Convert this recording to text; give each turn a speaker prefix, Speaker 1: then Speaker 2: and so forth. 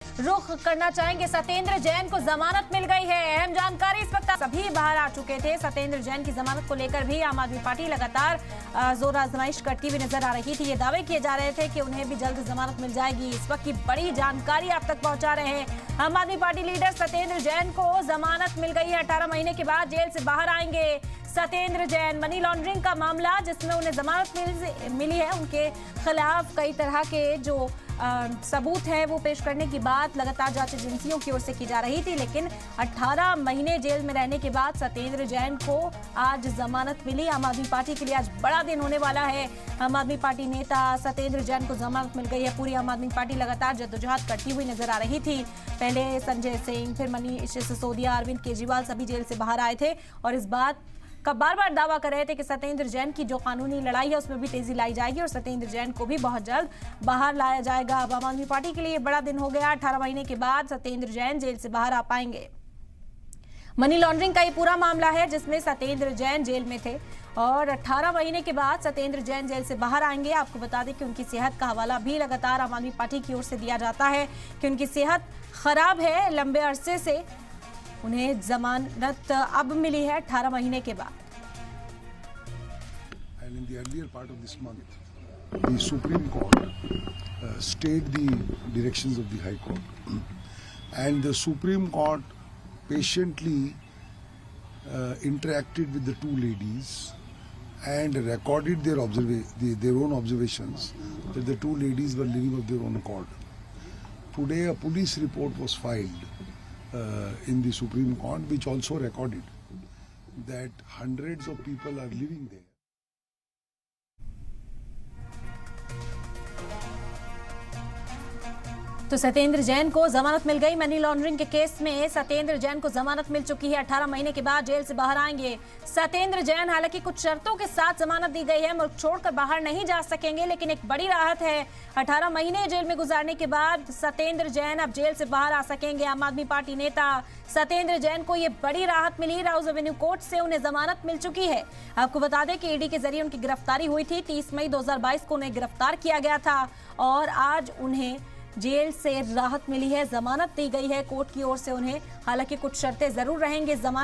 Speaker 1: रुख करना चाहेंगे। सत्येंद्र जैन को जमानत मिल गई है। अहम जानकारी इस वक्त सभी बाहर आ चुके थे। सत्येंद्र जैन की जमानत को लेकर भी आम आदमी पार्टी लगातार जोर आजमाइश करती हुई नजर आ रही थी। ये दावे किए जा रहे थे कि उन्हें भी जल्द जमानत मिल जाएगी। इस वक्त की बड़ी जानकारी आप तक पहुंचा रहे हैं। आम आदमी पार्टी लीडर सत्येंद्र जैन को जमानत मिल गई है। 18 महीने के बाद जेल से बाहर आएंगे सत्येंद्र जैन। मनी लॉन्ड्रिंग का मामला जिसमें उन्हें जमानत मिली है, उनके खिलाफ कई तरह के जो सबूत है वो पेश करने की बात लगातार जांच एजेंसियों की ओर से की जा रही थी। लेकिन 18 महीने जेल में रहने के बाद सत्येंद्र जैन को आज जमानत मिली। आम आदमी पार्टी के लिए आज बड़ा दिन होने वाला है। आम आदमी पार्टी नेता सत्येंद्र जैन को जमानत मिल गई है। पूरी आम आदमी पार्टी लगातार जद्दोजहद करती हुई नजर आ रही थी। पहले संजय सिंह, फिर मनीष सिसोदिया, अरविंद केजरीवाल सभी जेल से बाहर आए थे और इस बात का बार बार दावा कर रहे थे कि सत्येंद्र जैन की जो कानूनी लड़ाई है उसमें भी तेजी लाई जाएगी और सत्येंद्र जैन को भी बहुत जल्द बाहर लाया जाएगा। अब आम आदमी पार्टी के लिए बड़ा दिन हो गया। 18 महीने के बाद सत्येंद्र जैन जेल से बाहर आ पाएंगे। मनी लॉन्ड्रिंग का ये पूरा मामला है जिसमें सत्येंद्र जैन जेल में थे और 18 महीने के बाद सत्येंद्र जैन जेल से बाहर आएंगे। आपको बता दें कि उनकी सेहत का हवाला भी लगातार आम आदमी पार्टी की ओर से दिया जाता है कि उनकी सेहत खराब है। लंबे अरसे से उन्हें जमानत अब मिली है 18 महीने के बाद।
Speaker 2: And in the earlier part of this month, the Supreme Court stayed the directions of the High Court, and the Supreme Court patiently interacted with the two ladies and recorded their own observations that the two ladies were living of their own accord. Today, a police report was filed in the Supreme Court, which also recorded that hundreds of people are living there.
Speaker 1: तो सत्येंद्र जैन को जमानत मिल गई। Money laundering के case में सत्येंद्र जैन को जमानत मिल चुकी है। 18 महीने के बाद जेल से बाहर आएंगे सत्येंद्र जैन। हालांकि कुछ शर्तों के साथ जमानत दी गई है। मुल्क छोड़कर बाहर नहीं जा सकेंगे, लेकिन एक बड़ी राहत है। 18 महीने जेल में गुजारने के बाद सत्येंद्र जैन अब जेल से बाहर आ सकेंगे। आम आदमी पार्टी नेता सत्येंद्र जैन को ये बड़ी राहत मिली। राउज एवेन्यू कोर्ट से उन्हें जमानत मिल चुकी है। आपको बता दें कि ईडी के जरिए उनकी गिरफ्तारी हुई थी। 30 मई 2022 को उन्हें गिरफ्तार किया गया था और आज उन्हें जेल से राहत मिली है। जमानत दी गई है कोर्ट की ओर से उन्हें। हालांकि कुछ शर्तें जरूर रहेंगे। जमानत